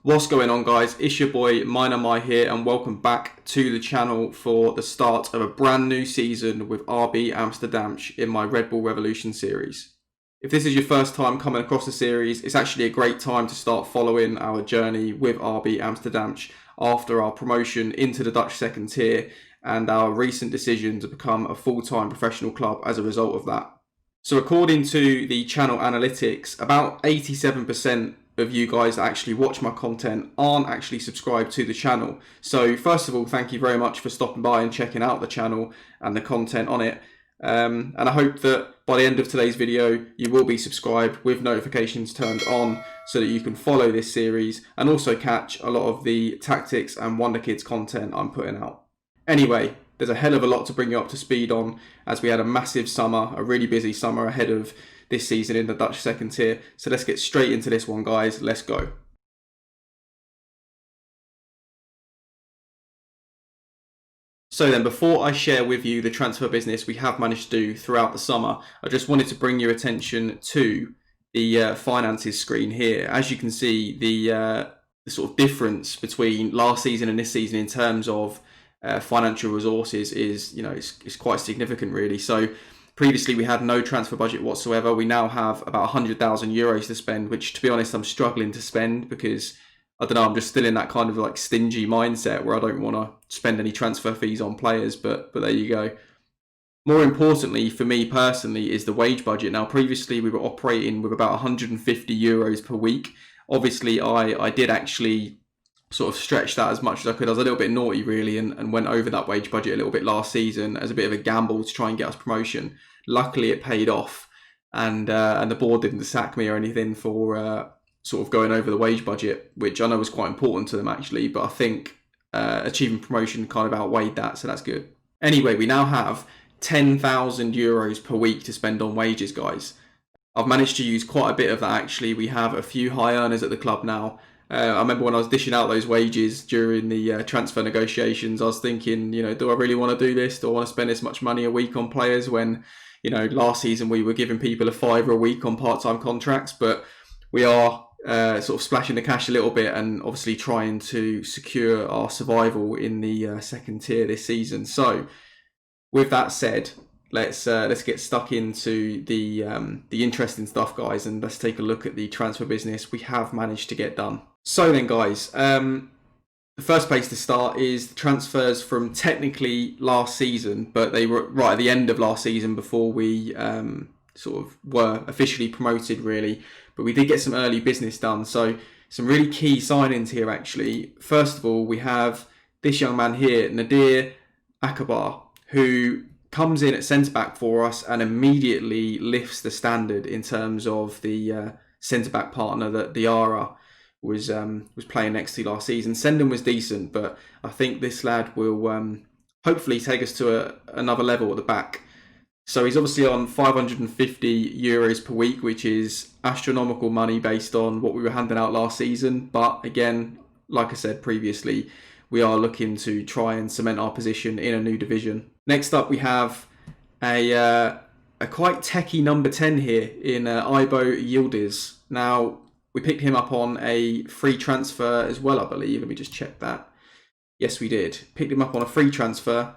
What's going on, guys? It's your boy Mainomai here, and welcome back to the channel for the start of a brand new season with RB Amsterdamsche in my Red Bull Revolution series. If this is your first time coming across the series, it's actually a great time to start following our journey with RB Amsterdamsche after our promotion into the Dutch second tier and our recent decision to become a full-time professional club as a result of that. So according to the channel analytics, about 87% of you guys that actually watch my content aren't actually subscribed to the channel. So first of all, thank you very much for stopping by and checking out the channel and the content on it. And I hope that by the end of today's video, you will be subscribed with notifications turned on so that you can follow this series and also catch a lot of the tactics and Wonder Kids content I'm putting out. Anyway, there's a hell of a lot to bring you up to speed on, as we had a massive summer, a really busy summer ahead of this season in the Dutch second tier. So let's get straight into this one, guys. Let's go. So then, before I share with you the transfer business we have managed to do throughout the summer, I just wanted to bring your attention to the finances screen here. As you can see, the sort of difference between last season and this season in terms of financial resources is, it's quite significant, really. So previously we had no transfer budget whatsoever. We now have about 100,000 euros to spend, which, to be honest, I'm struggling to spend because, I don't know, I'm just still in that kind of like stingy mindset where I don't want to spend any transfer fees on players, but there you go. More importantly, for me personally, is the wage budget. Now, previously we were operating with about 150 euros per week. Obviously, I did actually sort of stretch that as much as I could. I was a little bit naughty, really, and went over that wage budget a little bit last season as a bit of a gamble to try and get us promotion. Luckily, it paid off, and the board didn't sack me or anything for sort of going over the wage budget, which I know was quite important to them, actually, but I think achieving promotion kind of outweighed that, so that's good. Anyway, we now have 10,000 euros per week to spend on wages, guys. I've managed to use quite a bit of that, actually. We have a few high earners at the club now. I remember when I was dishing out those wages during the transfer negotiations, I was thinking, do I really want to do this? Do I want to spend this much money a week on players when, last season we were giving people a £5 a week on part-time contracts? But we are sort of splashing the cash a little bit and obviously trying to secure our survival in the second tier this season. So with that said, let's get stuck into the interesting stuff, guys, and let's take a look at the transfer business we have managed to get done. So then, guys, the first place to start is the transfers from technically last season, but they were right at the end of last season before we sort of were officially promoted, really. But we did get some early business done. So some really key signings here, actually. First of all, we have this young man here, Nadir Akbar, who comes in at centre-back for us and immediately lifts the standard in terms of the centre-back partner that Diarra was playing next to last season. Sendon was decent, but I think this lad will hopefully take us to another level at the back. So he's obviously on 550 euros per week, which is astronomical money based on what we were handing out last season. But again, like I said previously, we are looking to try and cement our position in a new division. Next up, we have a quite techie number 10 here in Ibo Yildiz. Now, we picked him up on a free transfer as well, I believe. Let me just check that. Yes, we did. Picked him up on a free transfer.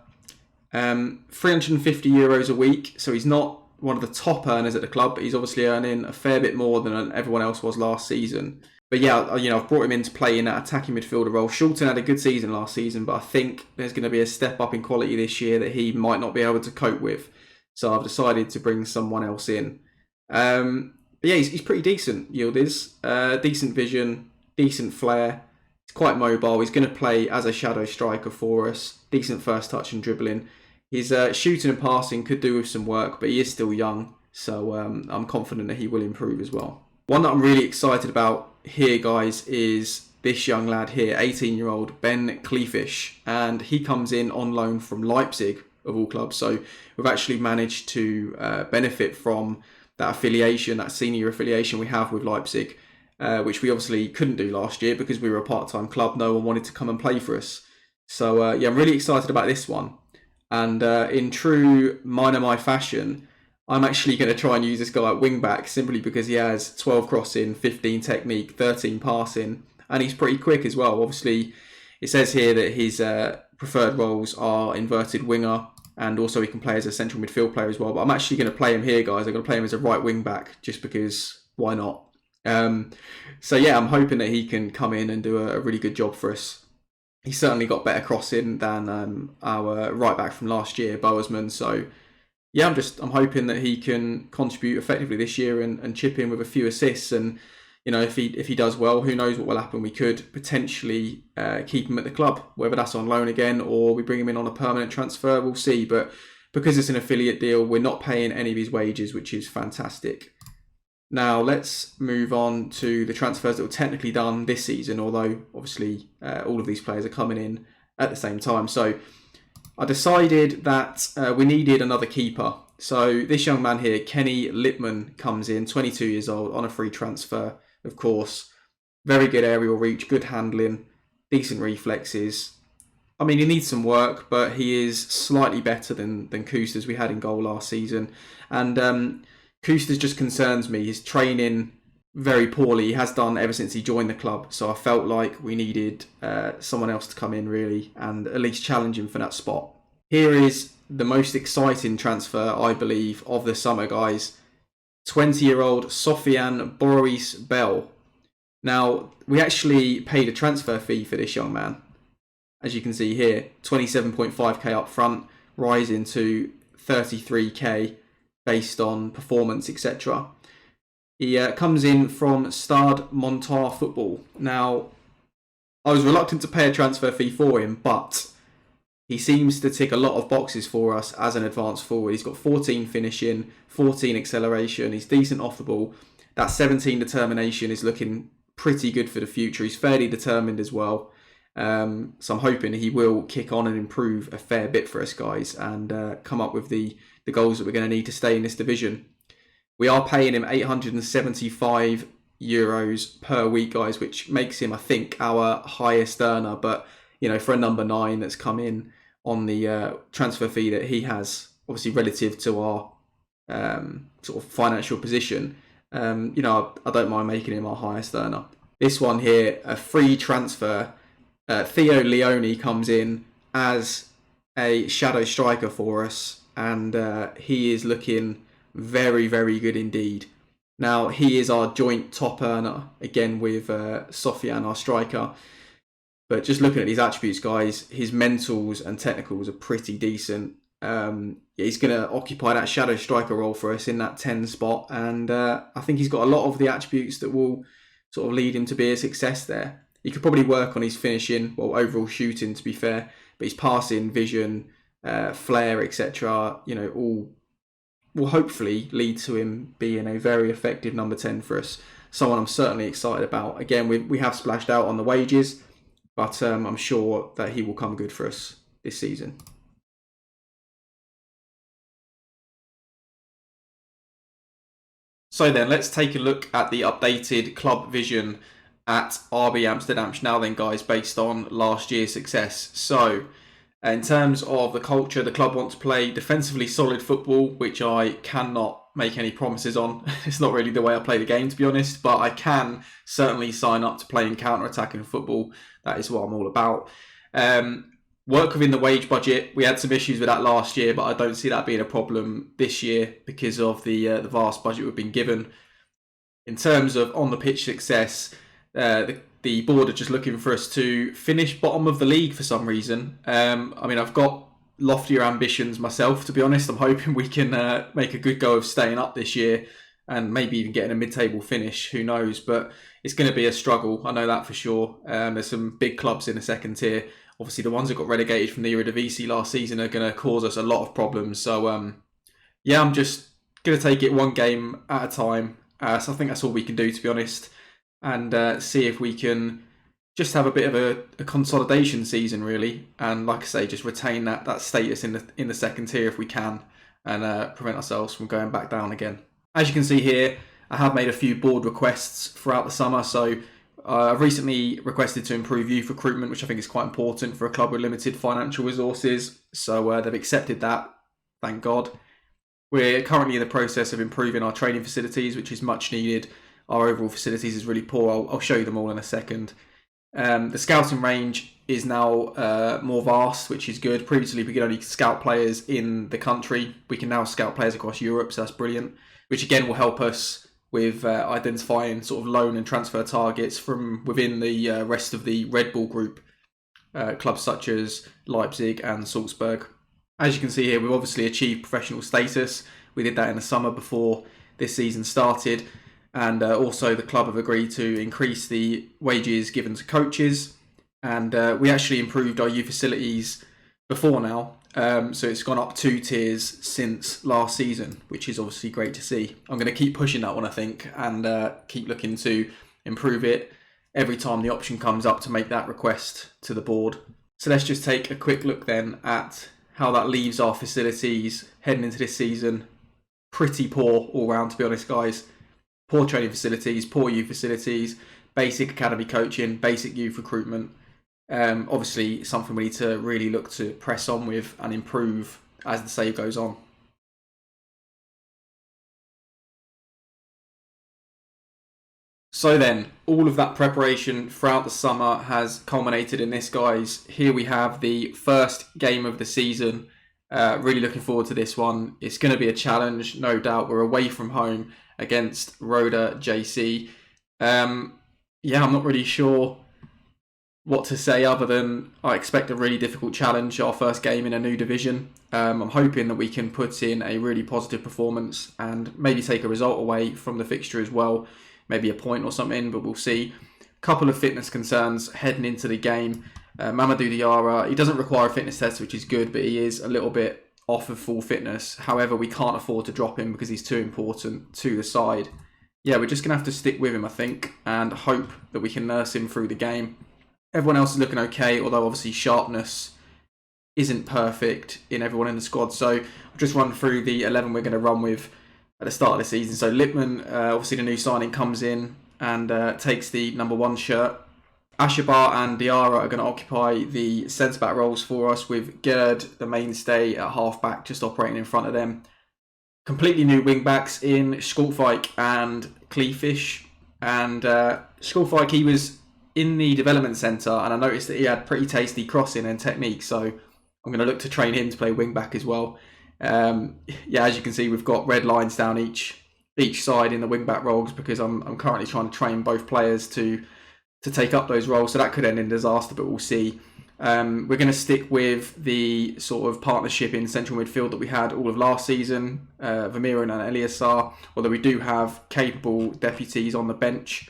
350 euros a week. So he's not one of the top earners at the club, but he's obviously earning a fair bit more than everyone else was last season. But yeah, I've brought him in to play in that attacking midfielder role. Shulton had a good season last season, but I think there's going to be a step up in quality this year that he might not be able to cope with. So I've decided to bring someone else in. But yeah, he's pretty decent, Yildiz. Decent vision, decent flair. He's quite mobile. He's going to play as a shadow striker for us. Decent first touch and dribbling. His shooting and passing could do with some work, but he is still young. So I'm confident that he will improve as well. One that I'm really excited about here, guys, is this young lad here, 18-year-old Ben Kleefish. And he comes in on loan from Leipzig, of all clubs. So we've actually managed to benefit from that affiliation, that senior affiliation we have with Leipzig, which we obviously couldn't do last year because we were a part-time club. No one wanted to come and play for us. So yeah, I'm really excited about this one. And in true Mainomai fashion, I'm actually going to try and use this guy at wing back simply because he has 12 crossing, 15 technique, 13 passing, and he's pretty quick as well. Obviously, it says here that his preferred roles are inverted winger, and also he can play as a central midfield player as well. But I'm actually going to play him here, guys. I'm going to play him as a right wing back just because why not? So yeah, I'm hoping that he can come in and do a really good job for us. He's certainly got better crossing than our right back from last year, Boasman. So yeah, I'm hoping that he can contribute effectively this year and chip in with a few assists. And you know, if he does well, who knows what will happen? We could potentially keep him at the club, whether that's on loan again or we bring him in on a permanent transfer. We'll see. But because it's an affiliate deal, we're not paying any of his wages, which is fantastic. Now let's move on to the transfers that were technically done this season, although obviously all of these players are coming in at the same time. So I decided that we needed another keeper. So this young man here, Kenny Lippman, comes in, 22 years old, on a free transfer, of course. Very good aerial reach, good handling, decent reflexes. I mean, he needs some work, but he is slightly better than Kustas we had in goal last season. And Kustas just concerns me. He's training very poorly. He has done ever since he joined the club. So I felt like we needed someone else to come in, really, and at least challenge him for that spot. Here is the most exciting transfer, I believe, of the summer, guys. 20-year-old Sofian Boris Bell. Now, we actually paid a transfer fee for this young man. As you can see here, 27.5k up front, rising to 33k based on performance, etc. He comes in from Stade Montar Football. Now, I was reluctant to pay a transfer fee for him, but he seems to tick a lot of boxes for us as an advanced forward. He's got 14 finishing, 14 acceleration. He's decent off the ball. That 17 determination is looking pretty good for the future. He's fairly determined as well. So I'm hoping he will kick on and improve a fair bit for us, guys, and come up with the goals that we're going to need to stay in this division. We are paying him €875 per week, guys, which makes him, I think, our highest earner. But you know, for a number 9 that's come in on the transfer fee that he has, obviously relative to our sort of financial position, you know, I don't mind making him our highest earner. This one here, a free transfer. Theo Leone comes in as a shadow striker for us, and he is looking very, very good indeed. Now, he is our joint top earner, again with Sofian, our striker. But just looking at these attributes, guys, his mentals and technicals are pretty decent. He's going to occupy that shadow striker role for us in that 10 spot. And I think he's got a lot of the attributes that will sort of lead him to be a success there. He could probably work on his finishing, well, overall shooting, to be fair. But his passing, vision, flair, etc., you know, all will hopefully lead to him being a very effective number 10 for us. Someone I'm certainly excited about. Again, we have splashed out on the wages, but I'm sure that he will come good for us this season. So then, let's take a look at the updated club vision at RB Amsterdamsche now then, guys, based on last year's success. So, in terms of the culture, the club want to play defensively solid football, which I cannot make any promises on. It's not really the way I play the game, to be honest, but I can certainly sign up to playing counter-attacking football. That is what I'm all about. Work within the wage budget. We had some issues with that last year, but I don't see that being a problem this year because of the vast budget we've been given. In terms of on-the-pitch success, the board are just looking for us to finish bottom of the league for some reason. I mean, I've got loftier ambitions myself, to be honest. I'm hoping we can make a good go of staying up this year and maybe even getting a mid-table finish. Who knows? But it's going to be a struggle. I know that for sure. There's some big clubs in the second tier. Obviously, the ones that got relegated from the Eredivisie last season are going to cause us a lot of problems. So, yeah, I'm just going to take it one game at a time. So I think that's all we can do, to be honest. And see if we can just have a bit of a consolidation season, really. And like I say, just retain that status in the second tier if we can, and prevent ourselves from going back down again. As you can see here, I have made a few board requests throughout the summer. So I've recently requested to improve youth recruitment, which I think is quite important for a club with limited financial resources. So they've accepted that, thank God. We're currently in the process of improving our training facilities, which is much needed. Our overall facilities is really poor. I'll show you them all in a second. The scouting range is now more vast, which is good. Previously, we could only scout players in the country. We can now scout players across Europe, so that's brilliant. Which again will help us with identifying sort of loan and transfer targets from within the rest of the Red Bull group, clubs such as Leipzig and Salzburg. As you can see here, we've obviously achieved professional status. We did that in the summer before this season started. And also the club have agreed to increase the wages given to coaches. And we actually improved our youth facilities before now. So it's gone up 2 tiers since last season, which is obviously great to see. I'm going to keep pushing that one, I think, and keep looking to improve it every time the option comes up to make that request to the board. So let's just take a quick look then at how that leaves our facilities heading into this season. Pretty poor all round, to be honest, guys. Poor training facilities, poor youth facilities, basic academy coaching, basic youth recruitment. Obviously, something we need to really look to press on with and improve as the save goes on. So then, all of that preparation throughout the summer has culminated in this, guys. Here we have the first game of the season. Really looking forward to this one. It's going to be a challenge, no doubt. We're away from home against Roda JC. I'm not really sure what to say other than I expect a really difficult challenge, our first game in a new division. I'm hoping that we can put in a really positive performance and maybe take a result away from the fixture as well. Maybe a point or something, but we'll see. Couple of fitness concerns heading into the game. Mamadou Diarra, he doesn't require a fitness test, which is good, but he is a little bit off of full fitness. However, we can't afford to drop him because he's too important to the side. Yeah, we're just going to have to stick with him, I think, and hope that we can nurse him through the game. Everyone else is looking okay, although obviously sharpness isn't perfect in everyone in the squad. So I'll just run through the 11 we're going to run with at the start of the season. So Lippmann, obviously the new signing, comes in and takes the number 1 shirt. Ashabar and Diarra are going to occupy the centre-back roles for us, with Gerd, the mainstay, at half-back, just operating in front of them. Completely new wing-backs in Skolfijk and Kleefish. And Skolfijk, he was in the development centre, and I noticed that he had pretty tasty crossing and technique, so I'm going to look to train him to play wing-back as well. As you can see, we've got red lines down each side in the wing-back roles because I'm currently trying to train both players to take up those roles, so that could end in disaster, but we'll see. We're going to stick with the sort of partnership in central midfield that we had all of last season, Vermeeren and Eliasar, although we do have capable deputies on the bench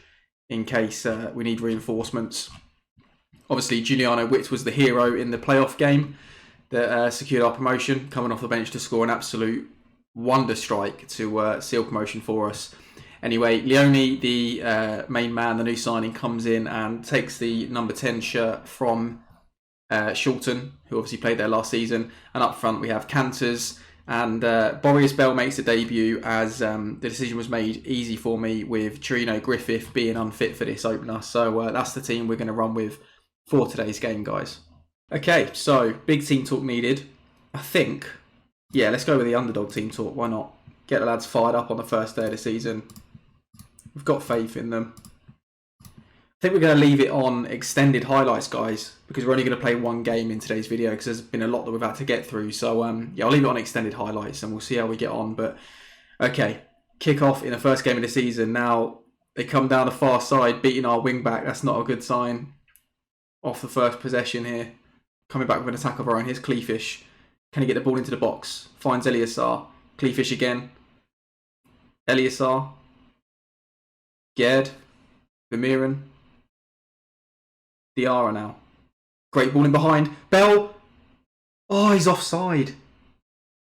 in case we need reinforcements. Obviously, Giuliano Witt was the hero in the playoff game that secured our promotion, coming off the bench to score an absolute wonder strike to seal promotion for us. Anyway, Leone, the main man, the new signing, comes in and takes the number 10 shirt from Shulton, who obviously played there last season. And up front we have Canters, and Boreas Bell makes a debut as the decision was made easy for me with Chirino Griffith being unfit for this opener. So that's the team we're going to run with for today's game, guys. Okay, so big team talk needed. I think, let's go with the underdog team talk. Why not? Get the lads fired up on the first day of the season. We've got faith in them. I think we're going to leave it on extended highlights, guys, because we're only going to play one game in today's video because there's been a lot that we've had to get through. So, I'll leave it on extended highlights and we'll see how we get on. But, okay, kick off in the first game of the season. Now, they come down the far side, beating our wing-back. That's not a good sign. Off the first possession here. Coming back with an attack of our own. Here's Kleefish. Can he get the ball into the box? Finds Eliasar. Kleefish again. Eliasar. Gerd. Vermeeren. Diarra now. Great ball in behind. Bell. Oh, he's offside.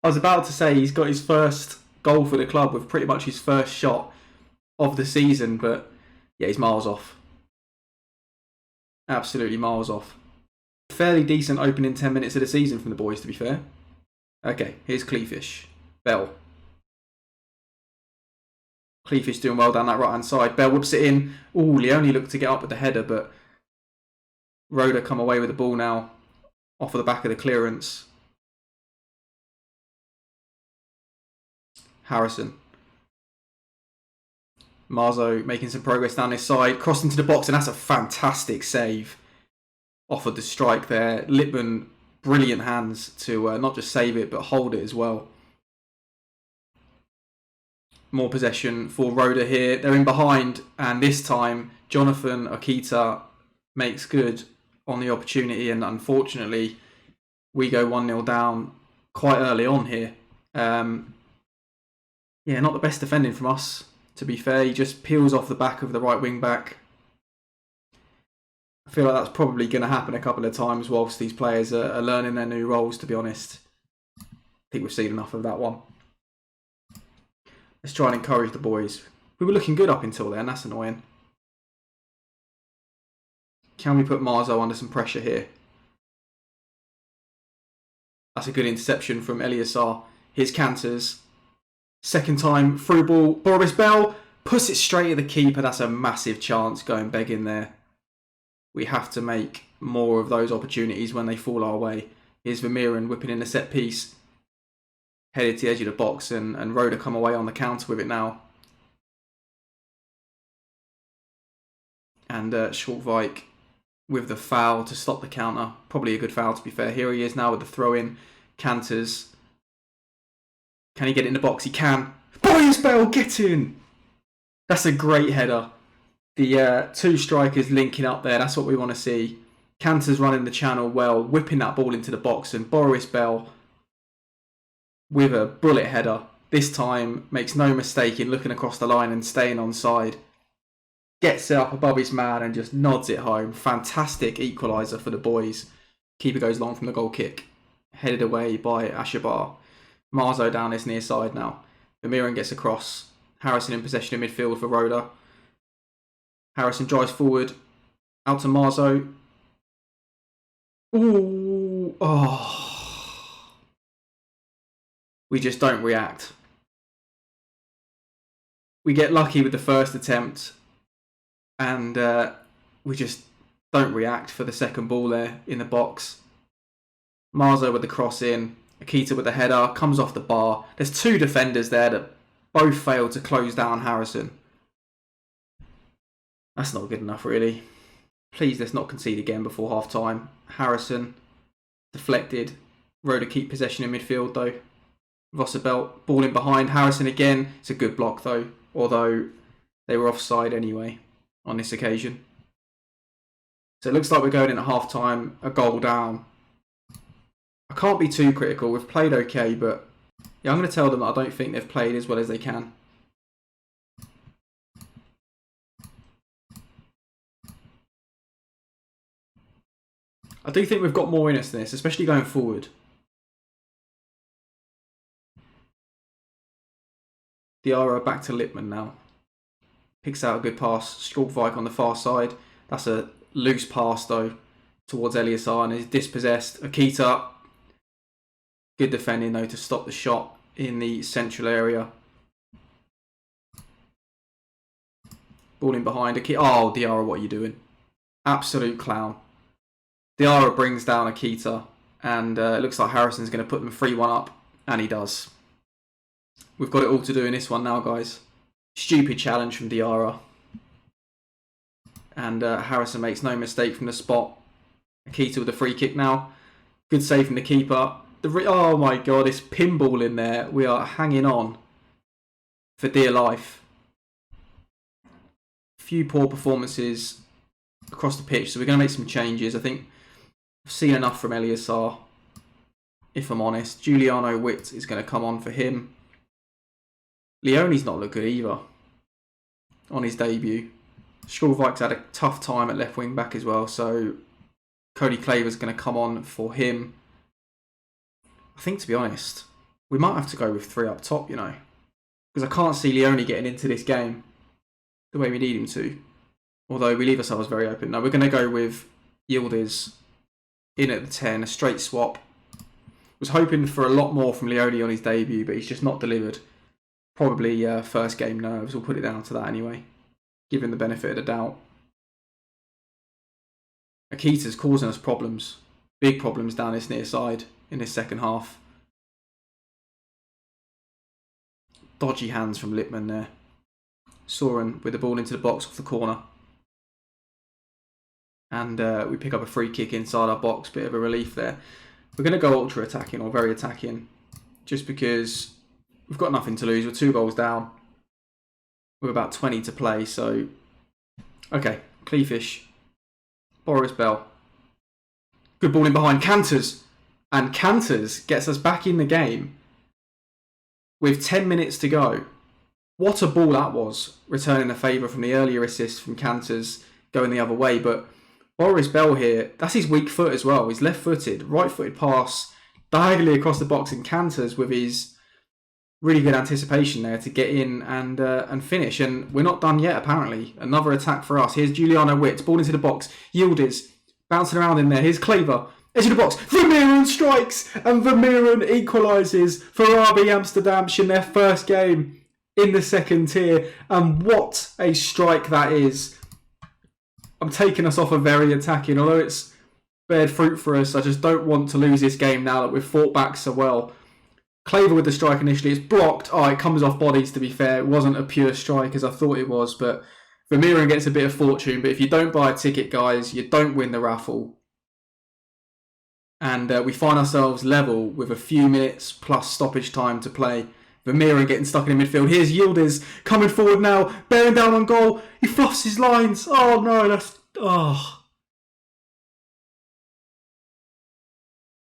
I was about to say he's got his first goal for the club with pretty much his first shot of the season, but yeah, he's miles off. Absolutely miles off. Fairly decent opening 10 minutes of the season from the boys, to be fair. Okay, here's Kleefish. Bell. Kleefish doing well down that right-hand side. Bell whips it in. Ooh, Leone looked to get up with the header, but Roda come away with the ball now off of the back of the clearance. Harrison. Marzo making some progress down this side, crossed into the box, and that's a fantastic save off of the strike there. Lippmann, brilliant hands to not just save it, but hold it as well. More possession for Roda here. They're in behind, and this time Jonathan Okita makes good on the opportunity, and unfortunately we go 1-0 down quite early on here. Yeah, not the best defending from us, to be fair. He just peels off the back of the right wing back. I feel like that's probably going to happen a couple of times whilst these players are learning their new roles, to be honest. I think we've seen enough of that one. Let's try and encourage the boys. We were looking good up until then, that's annoying. Can we put Marzo under some pressure here? That's a good interception from Eliasar. Here's Canters. Second time, through ball. Boris Bell puts it straight at the keeper. That's a massive chance going begging there. We have to make more of those opportunities when they fall our way. Here's Vermeeren whipping in a set piece. Headed to the edge of the box, and Roda come away on the counter with it now. And Schultwijk with the foul to stop the counter. Probably a good foul, to be fair. Here he is now with the throw-in. Canters. Can he get it in the box? He can. Boris Bell, get in! That's a great header. The two strikers linking up there. That's what we want to see. Canters running the channel well, whipping that ball into the box, and Boris Bell with a bullet header. This time makes no mistake in looking across the line and staying onside. Gets it up above his man and just nods it home. Fantastic equaliser for the boys. Keeper goes long from the goal kick. Headed away by Ashabar. Marzo down this near side now. Vermeeren gets across. Harrison in possession in midfield for Roda. Harrison drives forward. Out to Marzo. Ooh. Oh. We just don't react. We get lucky with the first attempt, and we just don't react for the second ball there in the box. Marzo with the cross in. Akita with the header. Comes off the bar. There's two defenders there that both fail to close down Harrison. That's not good enough, really. Please, let's not concede again before half-time. Harrison deflected. Roda keep possession in midfield, though. Vosserbelt, ball in behind. Harrison again. It's a good block, though. Although they were offside anyway on this occasion. So it looks like we're going in at half-time, a goal down. I can't be too critical. We've played okay, but yeah, I'm going to tell them that I don't think they've played as well as they can. I do think we've got more in us than this, especially going forward. Diarra back to Lippmann now. Picks out a good pass. Schultwijk on the far side. That's a loose pass though towards Eliasar and is dispossessed. Akita. Good defending though to stop the shot in the central area. Ball in behind. Akita. Oh, Diarra, what are you doing? Absolute clown. Diarra brings down Akita and it looks like Harrison's going to put them 3-1 up, and he does. We've got it all to do in this one now, guys. Stupid challenge from Diarra. And Harrison makes no mistake from the spot. Akita with the free kick now. Good save from the keeper. Oh my god, it's pinball in there. We are hanging on for dear life. A few poor performances across the pitch, so we're going to make some changes. I think I've seen enough from Eliasar, if I'm honest. Giuliano Witt is going to come on for him. Leone's not looked good either on his debut. Schultwijk's had a tough time at left wing back as well, so Cody Claver's going to come on for him. I think, to be honest, we might have to go with 3 up top, you know, because I can't see Leone getting into this game the way we need him to, although we leave ourselves very open. No, we're going to go with Yildiz in at the 10, a straight swap. Was hoping for a lot more from Leone on his debut, but he's just not delivered. Probably first game nerves, we'll put it down to that anyway, given the benefit of the doubt. Akita's causing us problems, big problems down this near side in this second half. Dodgy hands from Lippmann there. Soren with the ball into the box off the corner. And we pick up a free kick inside our box. Bit of a relief there. We're going to go ultra attacking or very attacking. Just because we've got nothing to lose. We're 2 goals down. With about 20 to play. So, okay. Cleefish. Boris Bell. Good ball in behind. Canters. And Canters gets us back in the game. With 10 minutes to go. What a ball that was. Returning a favour from the earlier assist from Canters. Going the other way. But Boris Bell here, that's his weak foot as well. He's left-footed, right-footed pass diagonally across the box, and Canters with his really good anticipation there to get in and finish. And we're not done yet, apparently. Another attack for us. Here's Giuliano Witt, ball into the box. Yildiz bouncing around in there. Here's Claver, edge of the box. Vermeeren strikes, and Vermeeren equalises for RB Amsterdamsche in their first game in the second tier. And what a strike that is. I'm taking us off a very attacking, although it's bared fruit for us. I just don't want to lose this game now that we've fought back so well. Claver with the strike initially. It's blocked. Oh, it comes off bodies, to be fair. It wasn't a pure strike as I thought it was, but Vermeeren gets a bit of fortune. But if you don't buy a ticket, guys, you don't win the raffle. And we find ourselves level with a few minutes plus stoppage time to play. Vermeeren getting stuck in the midfield. Here's Yildiz coming forward now, bearing down on goal. He fluffs his lines. Oh no, that's... Oh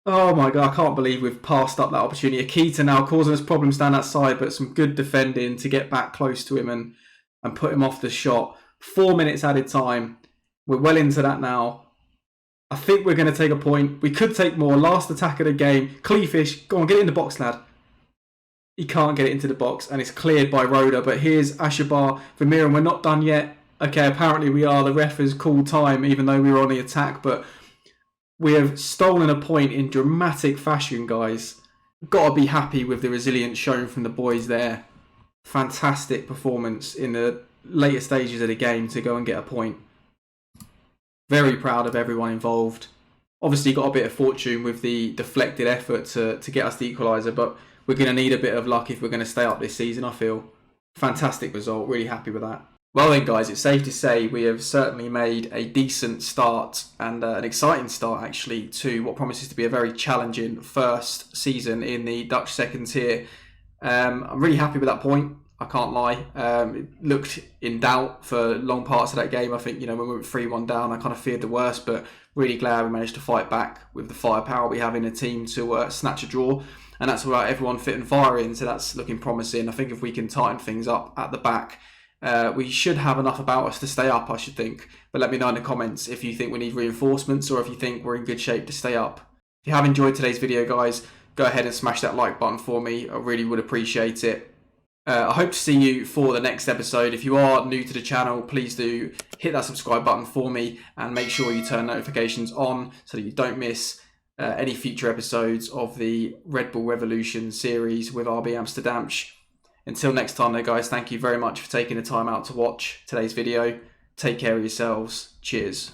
my god, I can't believe we've passed up that opportunity. Akita now causing us problems down that side, but some good defending to get back close to him and put him off the shot. 4 minutes added time. We're well into that now. I think we're going to take a point. We could take more. Last attack of the game. Cleefish, go on, get it in the box, lad. He can't get it into the box, and it's cleared by Roda. But here's Ashabar, Vermeeren. We're not done yet. Okay, apparently we are. The ref has called time, even though we were on the attack. But we have stolen a point in dramatic fashion, guys. Got to be happy with the resilience shown from the boys there. Fantastic performance in the later stages of the game to go and get a point. Very proud of everyone involved. Obviously got a bit of fortune with the deflected effort to get us the equaliser, but we're going to need a bit of luck if we're going to stay up this season, I feel. Fantastic result. Really happy with that. Well then, guys, it's safe to say we have certainly made a decent start and an exciting start, actually, to what promises to be a very challenging first season in the Dutch second tier. I'm really happy with that point. I can't lie. It looked in doubt for long parts of that game. I think, when we went 3-1 down, I kind of feared the worst, but really glad we managed to fight back with the firepower we have in the team to snatch a draw. And that's without everyone fit and firing, so that's looking promising. I think if we can tighten things up at the back, we should have enough about us to stay up, I should think. But let me know in the comments if you think we need reinforcements or if you think we're in good shape to stay up. If you have enjoyed today's video, guys, go ahead and smash that like button for me. I really would appreciate it. I hope to see you for the next episode. If you are new to the channel, please do hit that subscribe button for me and make sure you turn notifications on so that you don't miss any future episodes of the Red Bull Revolution series with RB Amsterdamsche. Until next time though, guys, thank you very much for taking the time out to watch today's video. Take care of yourselves. Cheers.